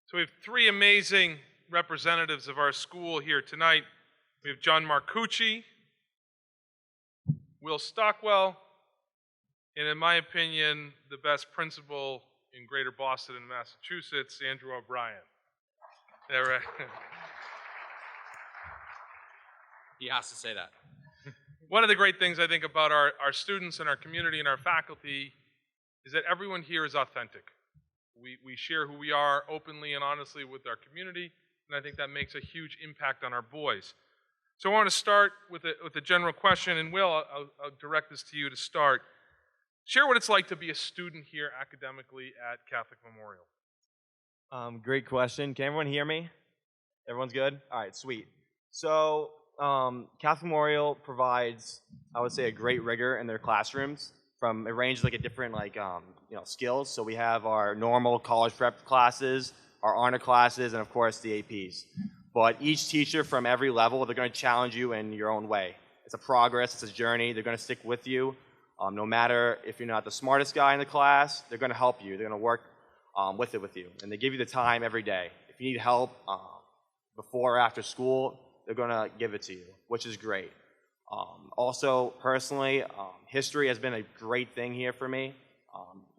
So we have three amazing representatives of our school here tonight. We have John Marcucci, Will Stockwell, and in my opinion, the best principal in Greater Boston and Massachusetts, Andrew O'Brien. Yeah, right. He has to say that. One of the great things I think about our students and our community and our faculty is that everyone here is authentic. We share who we are openly and honestly with our community, and I think that makes a huge impact on our boys. So I want to start with a general question, and Will, I'll direct this to you to start. Share what it's like to be a student here academically at Catholic Memorial. Great question. Can everyone hear me? Everyone's good? All right, sweet. So Catholic Memorial provides, I would say, a great rigor in their classrooms. It ranges like a different skills. So we have our normal college prep classes, our honor classes, and of course the APs. But each teacher from every level, they're going to challenge you in your own way. It's a progress, it's a journey. They're going to stick with you. No matter if you're not the smartest guy in the class, they're going to help you. They're going to work with you. And they give you the time every day. If you need help before or after school, they're going to give it to you, which is great. Also, personally, history has been a great thing here for me.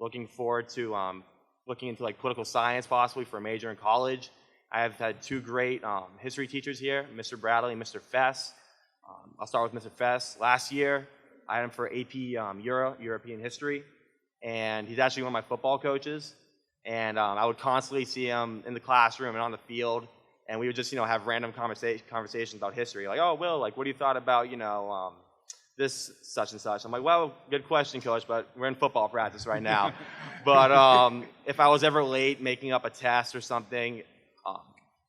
Looking forward to looking into political science possibly for a major in college. I have had two great history teachers here, Mr. Bradley and Mr. Fess. I'll start with Mr. Fess. Last year, I had him for AP European history, and he's actually one of my football coaches. And I would constantly see him in the classroom and on the field, and we would just have random conversations about history, like, oh, Will, what do you thought about this such and such? I'm like, well, good question, Coach, but we're in football practice right now. But if I was ever late making up a test or something,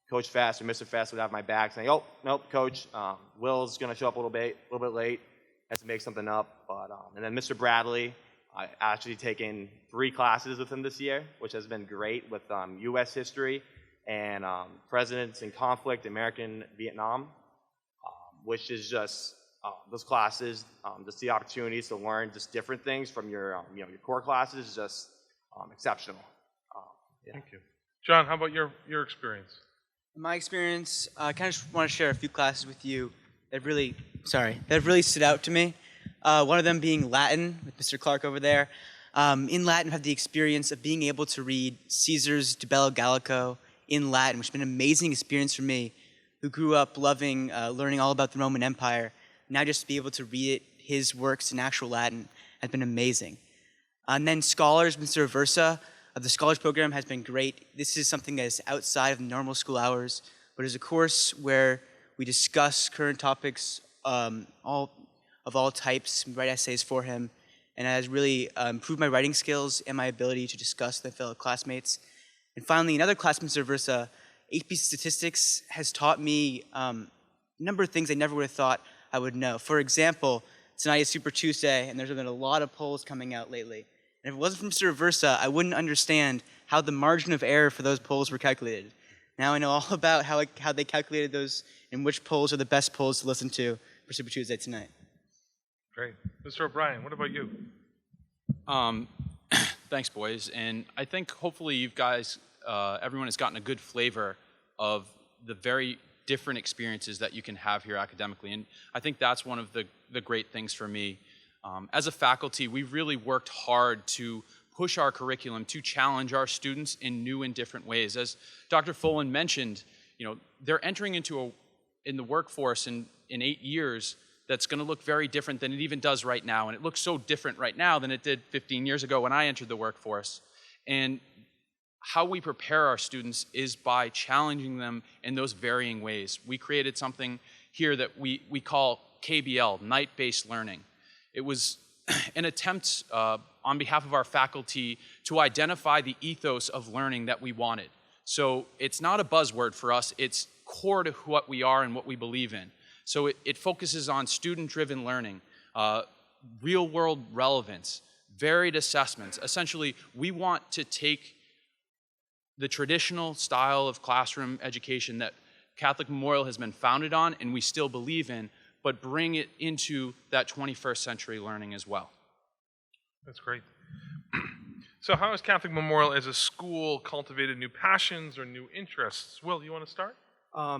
Coach Fess or Mr. Fess would have my back saying, oh, nope, Coach, Will's going to show up a little bit late, has to make something up. But and then Mr. Bradley, I actually taken 3 classes with him this year, which has been great with U.S. history and presidents in conflict, American Vietnam, which is just those classes, just the opportunities to learn just different things from your your core classes is just exceptional. Yeah. Thank you. John, how about your experience? In my experience, I kind of just want to share a few classes with you that really stood out to me. One of them being Latin with Mr. Clark over there. In Latin, I had the experience of being able to read Caesar's De Bello Gallico in Latin, which has been an amazing experience for me, who grew up loving learning all about the Roman Empire. Now just to be able to read his works in actual Latin has been amazing. And then Scholars, Mr. Aversa, of the Scholars Program has been great. This is something that is outside of normal school hours, but is a course where we discuss current topics of all types, write essays for him, and it has really improved my writing skills and my ability to discuss with fellow classmates. And finally, another class, Mr. Versa, AP Statistics has taught me a number of things I never would have thought I would know. For example, tonight is Super Tuesday, and there's been a lot of polls coming out lately. And if it wasn't for Mr. Versa, I wouldn't understand how the margin of error for those polls were calculated. Now I know all about how they calculated those and which polls are the best polls to listen to for Super Tuesday tonight. Great. Mr. O'Brien, what about you? Thanks, boys. And I think hopefully you guys, everyone has gotten a good flavor of the very different experiences that you can have here academically. And I think that's one of the great things for me. As a faculty, we've really worked hard to push our curriculum to challenge our students in new and different ways. As Dr. Folan mentioned, they're entering into in the workforce in 8 years that's going to look very different than it even does right now. And it looks so different right now than it did 15 years ago when I entered the workforce. And how we prepare our students is by challenging them in those varying ways. We created something here that we call KBL, Night-Based Learning. It was an attempt on behalf of our faculty to identify the ethos of learning that we wanted. So it's not a buzzword for us, it's core to what we are and what we believe in. So it focuses on student-driven learning, real-world relevance, varied assessments. Essentially, we want to take the traditional style of classroom education that Catholic Memorial has been founded on and we still believe in, but bring it into that 21st century learning as well. That's great. So how has Catholic Memorial as a school cultivated new passions or new interests? Will, you want to start?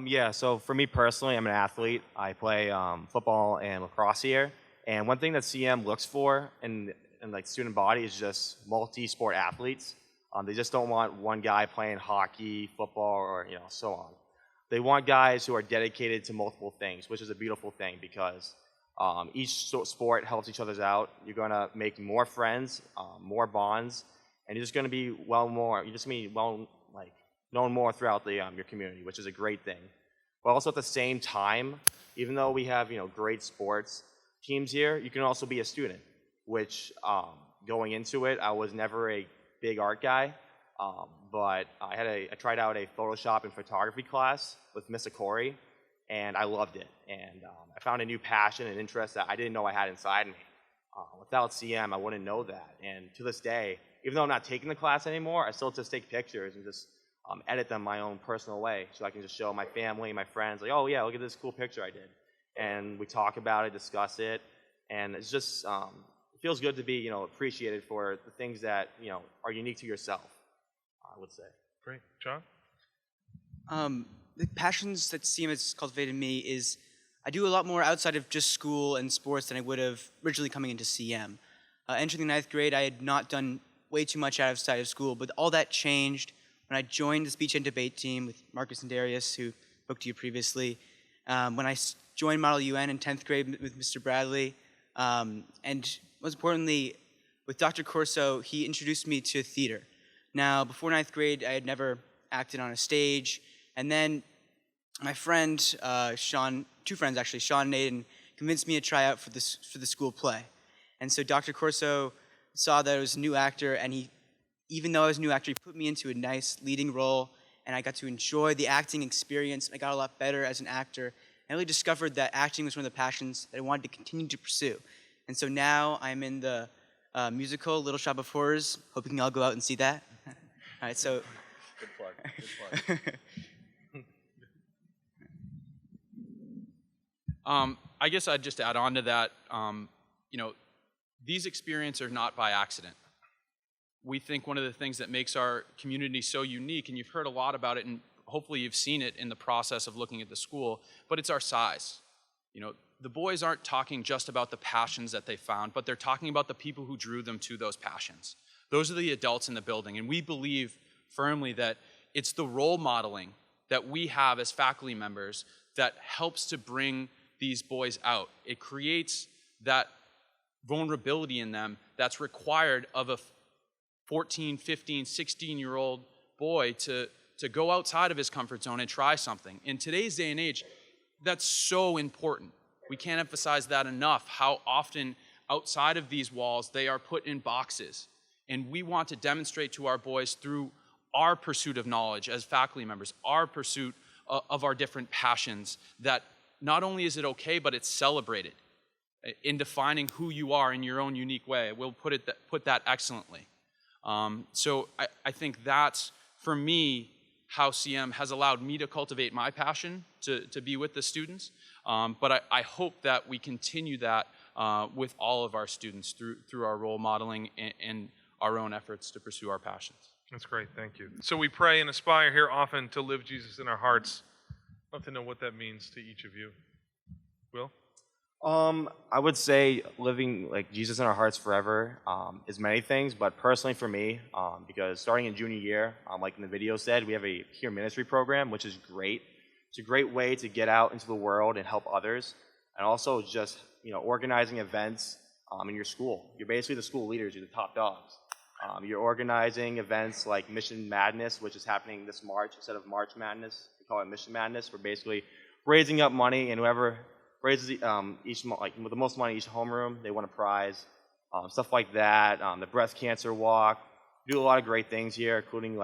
Yeah, so for me personally, I'm an athlete. I play football and lacrosse here. And one thing that CM looks for in like student body is just multi-sport athletes. They just don't want one guy playing hockey, football, or so on. They want guys who are dedicated to multiple things, which is a beautiful thing because each sport helps each other out. You're going to make more friends, more bonds, and you're just going to be known more throughout your community, which is a great thing. But also at the same time, even though we have great sports teams here, you can also be a student. Which going into it, I was never a big art guy, but I tried out a Photoshop and photography class with Miss Akori, and I loved it. And I found a new passion and interest that I didn't know I had inside me. Without CM, I wouldn't know that. And to this day, even though I'm not taking the class anymore, I still just take pictures and just edit them my own personal way, so I can just show my family, my friends, like, oh yeah, look at this cool picture I did. And we talk about it, discuss it, and it's just it feels good to be appreciated for the things that are unique to yourself, I would say. Great. John? The passions that CM has cultivated in me is I do a lot more outside of just school and sports than I would have originally coming into CM. Entering the ninth grade, I had not done way too much outside of school, but all that changed when I joined the speech and debate team with Marcus and Darius, who spoke to you previously, when I joined Model UN in 10th grade with Mr. Bradley, and most importantly, with Dr. Corso, he introduced me to theater. Now, before ninth grade, I had never acted on a stage, and then my friend, Sean, two friends actually, Sean and Aiden, convinced me to try out for the school play. And so Dr. Corso saw that I was a new actor, and even though I was a new actor, he put me into a nice leading role, and I got to enjoy the acting experience. I got a lot better as an actor, and I really discovered that acting was one of the passions that I wanted to continue to pursue. And so now I'm in the musical Little Shop of Horrors. Hope you can all go out and see that. All right, so. Good plug. Good plug. I guess I'd just add on to that. These experiences are not by accident. We think one of the things that makes our community so unique, and you've heard a lot about it, and hopefully you've seen it in the process of looking at the school, but it's our size. The boys aren't talking just about the passions that they found, but they're talking about the people who drew them to those passions. Those are the adults in the building, and we believe firmly that it's the role modeling that we have as faculty members that helps to bring these boys out. It creates that vulnerability in them that's required of a 14, 15, 16-year-old boy to go outside of his comfort zone and try something. In today's day and age, that's so important. We can't emphasize that enough, how often outside of these walls they are put in boxes. And we want to demonstrate to our boys through our pursuit of knowledge as faculty members, our pursuit of our different passions, that not only is it okay, but it's celebrated in defining who you are in your own unique way. We'll put that excellently. So I think that's, for me, how CM has allowed me to cultivate my passion to be with the students. But I hope that we continue that with all of our students through our role modeling and our own efforts to pursue our passions. That's great. Thank you. So we pray and aspire here often to live Jesus in our hearts. I'd love to know what that means to each of you. Will? I would say living like Jesus in our hearts forever is many things, but personally for me, because starting in junior year, like in the video said, we have a peer ministry program, which is great. It's a great way to get out into the world and help others, and also just organizing events in your school. You're basically the school leaders. You're the top dogs. You're organizing events like Mission Madness, which is happening this March instead of March Madness. We call it Mission Madness. We're basically raising up money, and whoever raises with the most money each homeroom, they win a prize. Stuff like that. The breast cancer walk. We do a lot of great things here, including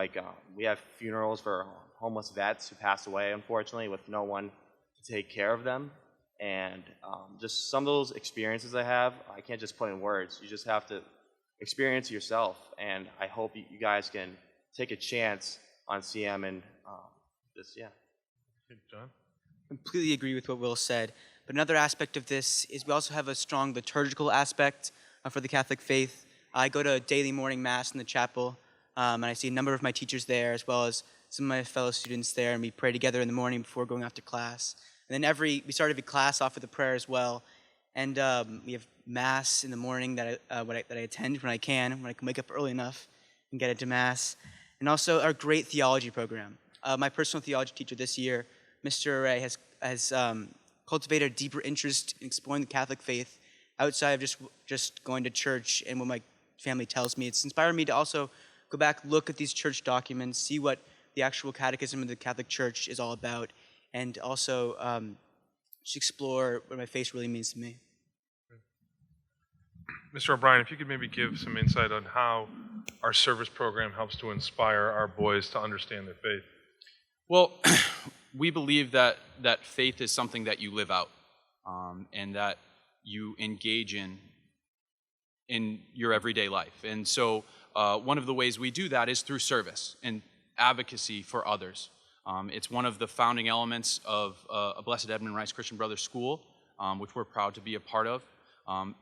we have funerals for homeless vets who passed away, unfortunately, with no one to take care of them. And just some of those experiences I have, I can't just put in words. You just have to experience yourself. And I hope you guys can take a chance on CM and yeah. Good, John? Completely agree with what Will said. But another aspect of this is we also have a strong liturgical aspect for the Catholic faith. I go to daily morning mass in the chapel, and I see a number of my teachers there, as well as some of my fellow students there, and we pray together in the morning before going off to class. And then we start every class off with a prayer as well, and we have mass in the morning that I attend when I can wake up early enough and get into mass, and also our great theology program. My personal theology teacher this year, Mr. Ray, has cultivated a deeper interest in exploring the Catholic faith outside of just going to church and what my family tells me. It's inspired me to also go back, look at these church documents, see what the actual catechism of the Catholic Church is all about, and also just explore what my faith really means to me. Mr. O'Brien, if you could maybe give some insight on how our service program helps to inspire our boys to understand their faith. Well, we believe that faith is something that you live out, and that you engage in your everyday life. And so one of the ways we do that is through service and advocacy for others. It's one of the founding elements of a Blessed Edmund Rice Christian Brothers School, which we're proud to be a part of.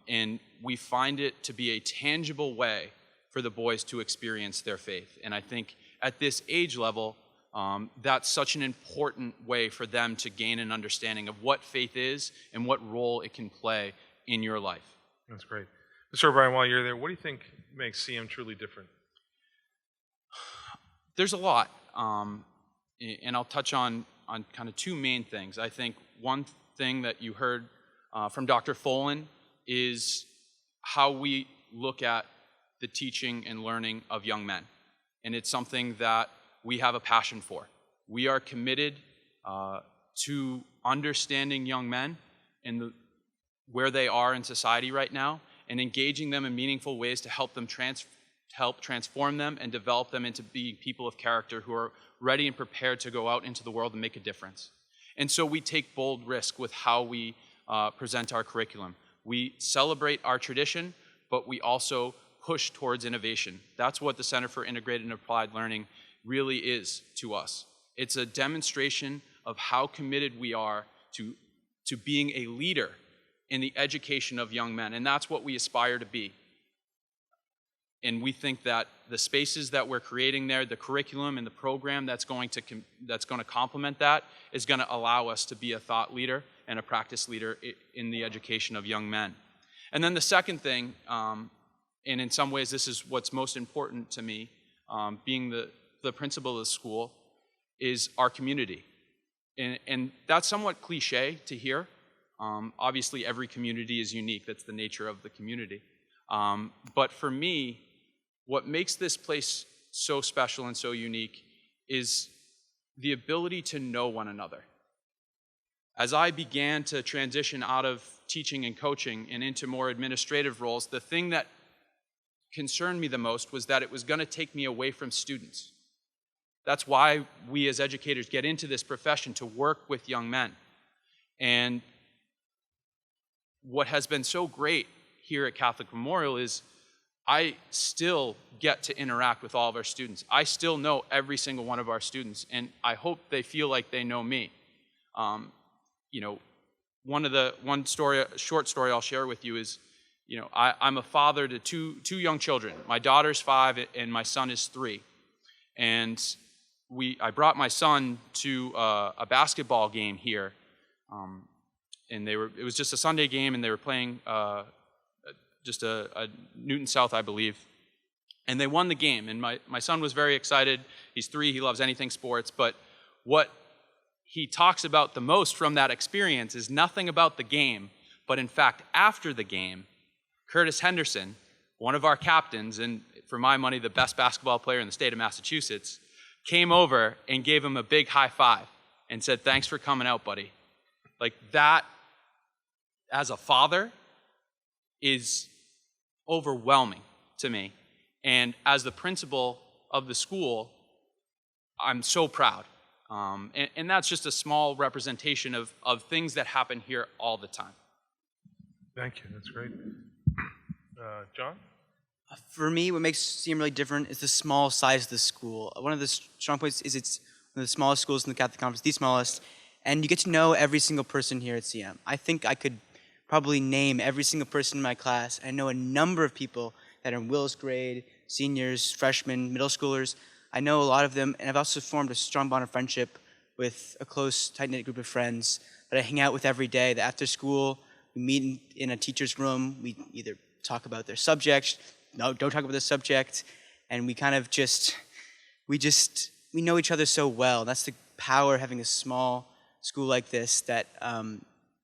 And we find it to be a tangible way for the boys to experience their faith. And I think at this age level, that's such an important way for them to gain an understanding of what faith is and what role it can play in your life. That's great. Mr. O'Brien, while you're there, what do you think makes CM truly different? There's a lot, and I'll touch on kind of two main things. I think one thing that you heard from Dr. Folan is how we look at the teaching and learning of young men. And it's something that we have a passion for. We are committed to understanding young men and where they are in society right now, and engaging them in meaningful ways to help them help transform them and develop them into being people of character who are ready and prepared to go out into the world and make a difference. And so we take bold risk with how we present our curriculum. We celebrate our tradition, but we also push towards innovation. That's what the Center for Integrated and Applied Learning really is to us. It's a demonstration of how committed we are to being a leader in the education of young men, and that's what we aspire to be. And we think that the spaces that we're creating there, the curriculum and the program that's going to complement that, is going to allow us to be a thought leader and a practice leader in the education of young men. And then the second thing, and in some ways this is what's most important to me, being the principal of the school, is our community. And that's somewhat cliche to hear. Obviously, every community is unique. That's the nature of the community. But for me, what makes this place so special and so unique is the ability to know one another. As I began to transition out of teaching and coaching and into more administrative roles, the thing that concerned me the most was that it was going to take me away from students. That's why we as educators get into this profession, to work with young men. And what has been so great here at Catholic Memorial is I still get to interact with all of our students. I still know every single one of our students, and I hope they feel like they know me. One short story I'll share with you is, I'm a father to two young children. My daughter's 5 and my son is 3. And I brought my son to a basketball game here, and it was just a Sunday game, and they were playing just a Newton South, I believe, and they won the game. And my son was very excited. He's 3, he loves anything sports, but what he talks about the most from that experience is nothing about the game, but in fact, after the game, Curtis Henderson, one of our captains, and for my money, the best basketball player in the state of Massachusetts, came over and gave him a big high five and said, "Thanks for coming out, buddy." Like that, as a father, is overwhelming to me. And as the principal of the school, I'm so proud. And that's just a small representation of things that happen here all the time. Thank you. That's great. John? For me, what makes CM really different is the small size of the school. One of the strong points is it's one of the smallest schools in the Catholic Conference, the smallest, and you get to know every single person here at CM. I think I could probably name every single person in my class. I know a number of people that are in Will's grade, seniors, freshmen, middle schoolers. I know a lot of them, and I've also formed a strong bond of friendship with a close, tight-knit group of friends that I hang out with every day. That after school, we meet in a teacher's room. We either talk about their subject, no, don't talk about the subject, and we kind of we know each other so well. That's the power of having a small school like this, that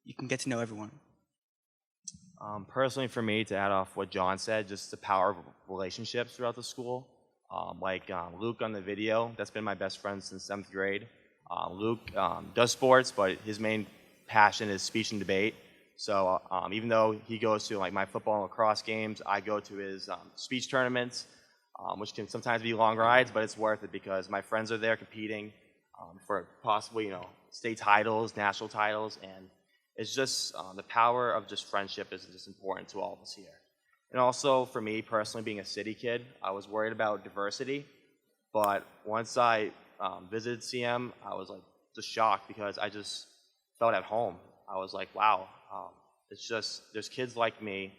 you can get to know everyone. Personally, for me, to add off what John said, just the power of relationships throughout the school. Luke on the video, that's been my best friend since 7th grade. Luke does sports, but his main passion is speech and debate. So even though he goes to like my football and lacrosse games, I go to his speech tournaments, which can sometimes be long rides, but it's worth it because my friends are there competing for possibly, state titles, national titles, and it's just the power of just friendship is just important to all of us here. And also for me personally, being a city kid, I was worried about diversity, but once I visited CM, I was like just shocked because I just felt at home. I was like, wow, it's just there's kids like me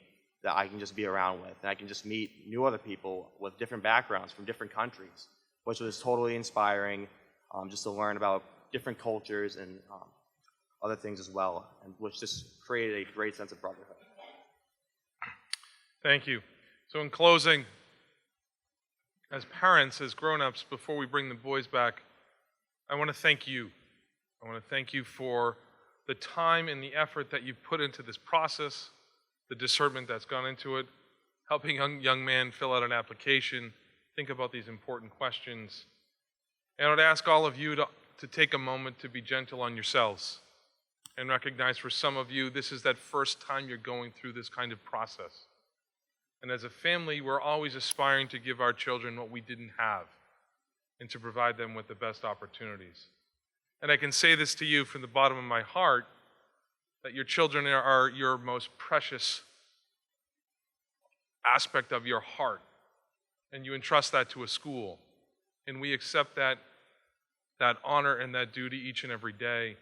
that I can just be around with, and I can just meet new other people with different backgrounds from different countries, which was totally inspiring, just to learn about different cultures and other things as well, and which just created a great sense of brotherhood. Thank you. So in closing, as parents, as grown-ups, before we bring the boys back, I want to thank you. I want to thank you for the time and the effort that you've put into this process, the discernment that's gone into it, helping young man fill out an application, think about these important questions. And I would ask all of you to take a moment to be gentle on yourselves and recognize for some of you, this is that first time you're going through this kind of process. And as a family, we're always aspiring to give our children what we didn't have and to provide them with the best opportunities. And I can say this to you from the bottom of my heart, that your children are your most precious aspect of your heart. And you entrust that to a school. And we accept that honor and that duty each and every day.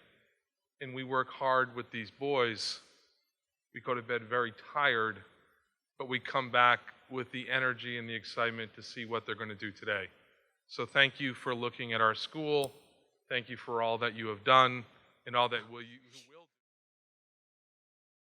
And we work hard with these boys. We go to bed very tired, but we come back with the energy and the excitement to see what they're going to do today. So thank you for looking at our school. Thank you for all that you have done and all that will you